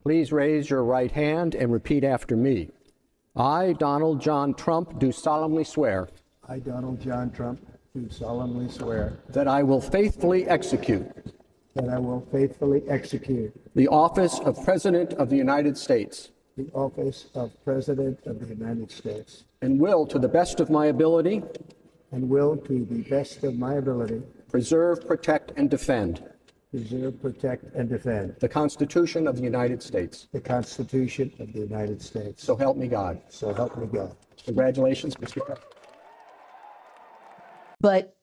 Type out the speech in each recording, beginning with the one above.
Please raise your right hand and repeat after me. I, Donald John Trump, do solemnly swear. I, Donald John Trump, do solemnly swear That I will faithfully execute that I will faithfully execute the office of President of the United States the office of President of the United States and will, to the best of my ability, and will, to the best of my ability, preserve, protect, and defend preserve, protect, and defend the Constitution of the United States. the Constitution of the United States. So help me God. So help me God. Congratulations, Mr. President. But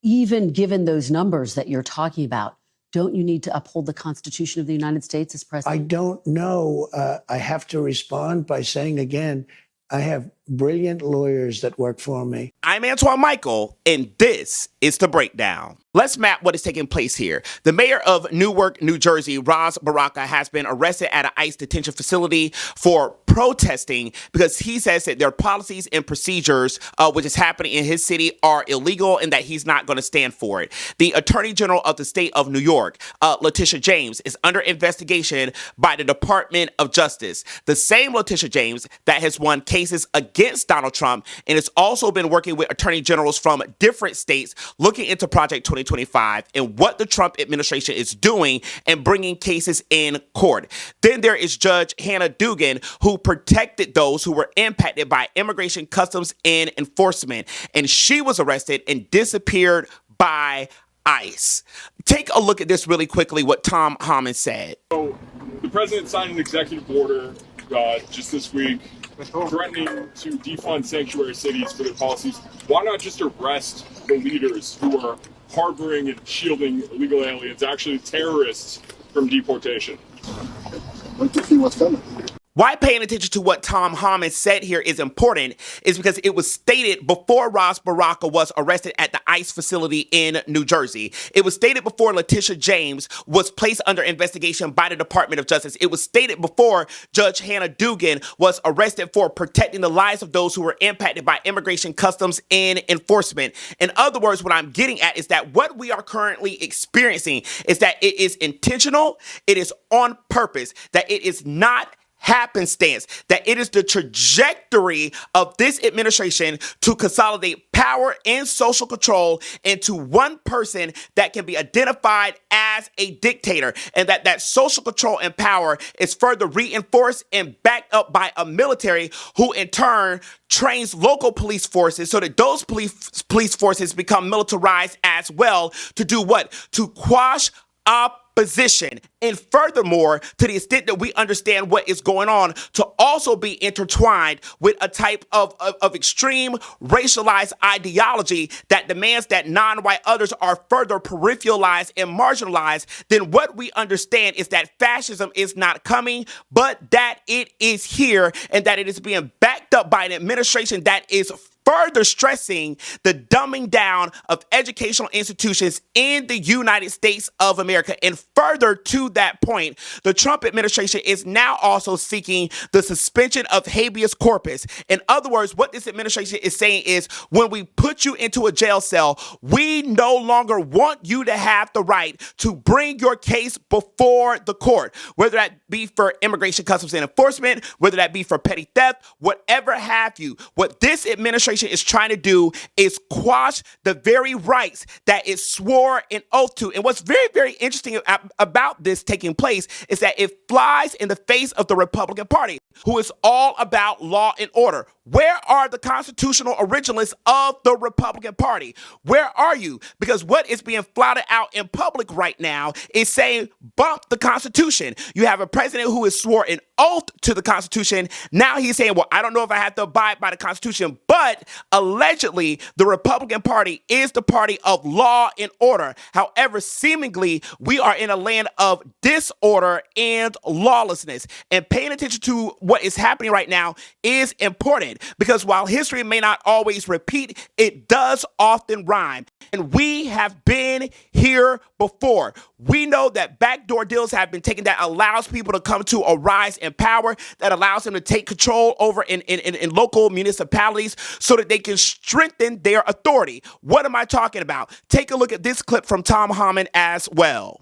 even given those numbers that you're talking about, don't you need to uphold the Constitution of the United States as I president? don't know. I have to respond by saying again, I have brilliant lawyers that work for me. I'm Antoine Michael, and this is The Breakdown. Let's map what is taking place here. The mayor of Newark, New Jersey, Ras Baraka, has been arrested at an ICE detention facility for protesting because he says that their policies and procedures, which is happening in his city, are illegal and that he's not going to stand for it. The Attorney General of the state of New York, Letitia James, is under investigation by the Department of Justice. The same Letitia James that has won cases against Donald Trump and has also been working with attorney generals from different states looking into Project 2025 and what the Trump administration is doing and bringing cases in court. Then there is Judge Hannah Duggan, who protected those who were impacted by immigration, customs, and enforcement. And she was arrested and disappeared by ICE. Take a look at this really quickly, what Tom Homan said. So the president signed an executive order just this week threatening to defund sanctuary cities for their policies. Why not just arrest the leaders who are harboring and shielding illegal aliens, actually terrorists, from deportation? Wait to see what's coming. Why paying attention to what Tom Homan said here is important is because it was stated before Ras Baraka was arrested at the ICE facility in New Jersey. It was stated before Letitia James was placed under investigation by the Department of Justice. It was stated before Judge Hannah Duggan was arrested for protecting the lives of those who were impacted by immigration, customs, and enforcement. In other words, what I'm getting at is that what we are currently experiencing is that it is intentional, it is on purpose, that it is not happenstance, that it is the trajectory of this administration to consolidate power and social control into one person that can be identified as a dictator, and that social control and power is further reinforced and backed up by a military who in turn trains local police forces so that those police forces become militarized as well to do what? To quash opposition. And furthermore, to the extent that we understand what is going on, to also be intertwined with a type of extreme racialized ideology that demands that non-white others are further peripheralized and marginalized, then what we understand is that fascism is not coming, but that it is here and that it is being backed up by an administration that is further stressing the dumbing down of educational institutions in the United States of America. And further to that point, the Trump administration is now also seeking the suspension of habeas corpus. In other words, what this administration is saying is when we put you into a jail cell, we no longer want you to have the right to bring your case before the court, whether that be for immigration, customs, and enforcement, whether that be for petty theft, whatever have you. What this administration is trying to do is quash the very rights that it swore an oath to. And what's very, very interesting about this taking place is that it flies in the face of the Republican Party, who is all about law and order. Where are the constitutional originalists of the Republican Party? Where are you? Because what is being flouted out in public right now is saying, bump the Constitution. You have a president who has swore an oath to the Constitution. Now he's saying, well, I don't know if I have to abide by the Constitution, but allegedly the Republican Party is the party of law and order. However, seemingly we are in a land of disorder and lawlessness. And paying attention to what is happening right now is important because while history may not always repeat, it does often rhyme. And we have been here before. We know that backdoor deals have been taken that allows people to come to a rise in power, that allows them to take control over in local municipalities so that they can strengthen their authority. What am I talking about? Take a look at this clip from Tom Homan as well.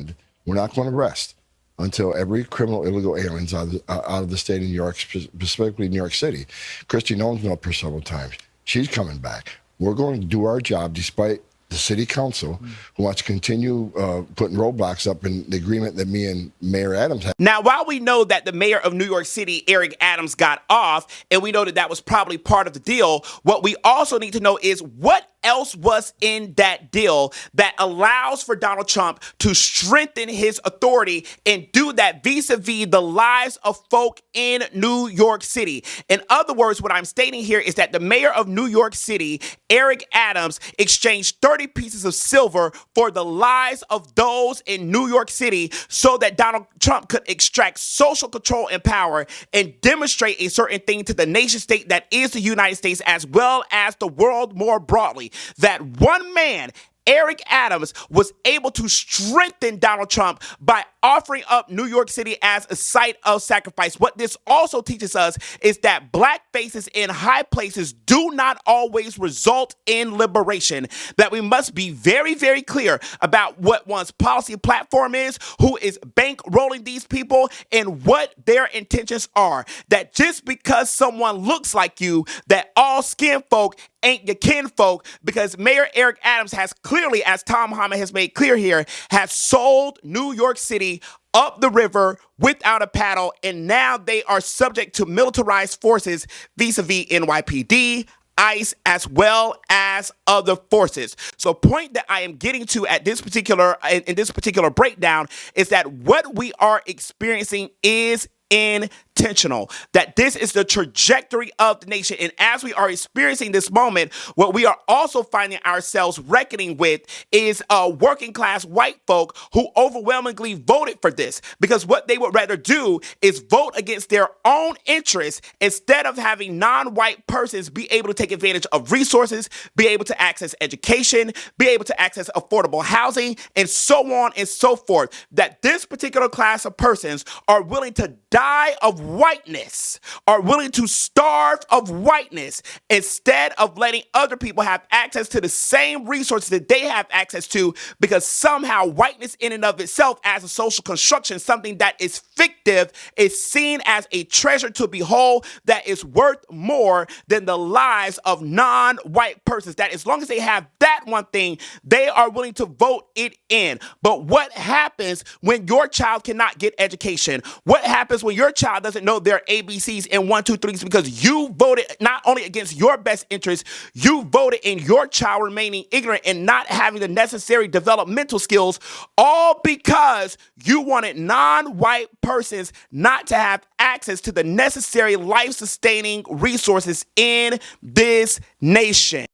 We're not going to rest until every criminal illegal alien's out of the state of New York, specifically New York City. Kristi Noem's been up here several times. She's coming back. We're going to do our job despite the city council who wants to continue putting roadblocks up in the agreement that me and Mayor Adams had. Now, while we know that the mayor of New York City, Eric Adams, got off, and we know that that was probably part of the deal, what we also need to know is what else was in that deal that allows for Donald Trump to strengthen his authority and do that vis-a-vis the lives of folk in New York City. In other words, what I'm stating here is that the mayor of New York City, Eric Adams, exchanged 30 pieces of silver for the lives of those in New York City so that Donald Trump could extract social control and power and demonstrate a certain thing to the nation state that is the United States as well as the world more broadly. That one man, Eric Adams, was able to strengthen Donald Trump by offering up New York City as a site of sacrifice. What this also teaches us is that black faces in high places do not always result in liberation, that we must be very, very clear about what one's policy platform is, who is bankrolling these people, and what their intentions are. That just because someone looks like you, that all skin folk ain't your kinfolk, because Mayor Eric Adams has clearly, as Tom Homan has made clear here, has sold New York City up the river without a paddle, and now they are subject to militarized forces vis-a-vis NYPD, ICE, as well as other forces. So point that I am getting to at this particular, in this particular breakdown, is that what we are experiencing is intentional, that this is the trajectory of the nation. And as we are experiencing this moment, what we are also finding ourselves reckoning with is working class white folk who overwhelmingly voted for this, because what they would rather do is vote against their own interests instead of having non-white persons be able to take advantage of resources, be able to access education, be able to access affordable housing, and so on and so forth. That this particular class of persons are willing to die of whiteness, are willing to starve of whiteness, instead of letting other people have access to the same resources that they have access to, because somehow whiteness in and of itself as a social construction, something that is fictive, is seen as a treasure to behold that is worth more than the lives of non-white persons. That as long as they have that one thing, they are willing to vote it in. But what happens when your child cannot get education? What happens when your child doesn't know their ABCs and 1, 2, 3s because you voted not only against your best interest, you voted in your child remaining ignorant and not having the necessary developmental skills, all because you wanted non-white persons not to have access to the necessary life-sustaining resources in this nation.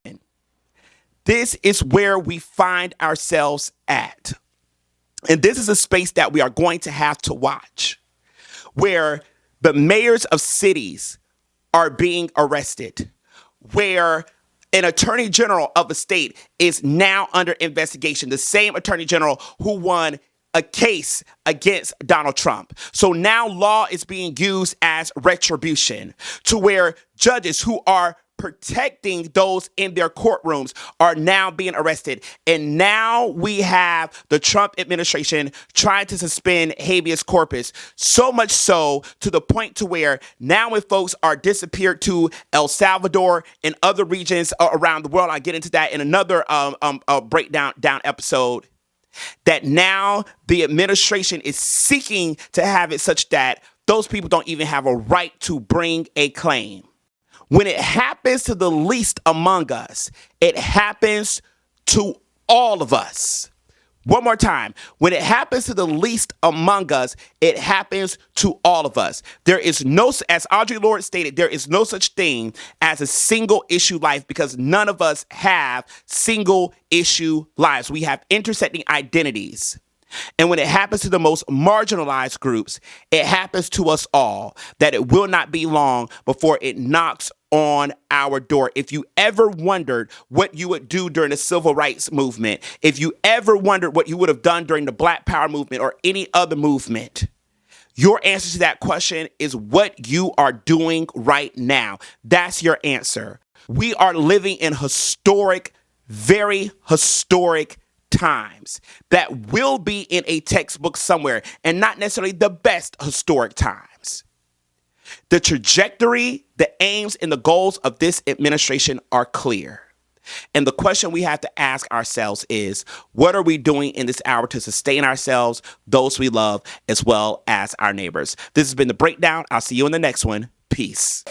This is where we find ourselves at. And this is a space that we are going to have to watch, where the mayors of cities are being arrested, where an attorney general of a state is now under investigation, the same attorney general who won a case against Donald Trump. So now law is being used as retribution, to where judges who are protecting those in their courtrooms are now being arrested. And now we have the Trump administration trying to suspend habeas corpus, so much so to the point to where now when folks are disappeared to El Salvador and other regions around the world, I'll get into that in another breakdown episode, that now the administration is seeking to have it such that those people don't even have a right to bring a claim. When it happens to the least among us, it happens to all of us. One more time. When it happens to the least among us, it happens to all of us. There is no, as Audre Lorde stated, there is no such thing as a single issue life, because none of us have single issue lives. We have intersecting identities. And when it happens to the most marginalized groups, it happens to us all, that it will not be long before it knocks on our door. If you ever wondered what you would do during the civil rights movement, if you ever wondered what you would have done during the Black Power movement or any other movement, your answer to that question is what you are doing right now. That's your answer. We are living in historic, very historic times that will be in a textbook somewhere and not necessarily the best historic times. The trajectory, the aims, and the goals of this administration are clear. And the question we have to ask ourselves is, what are we doing in this hour to sustain ourselves, those we love, as well as our neighbors? This has been The Breakdown. I'll see you in the next one. Peace.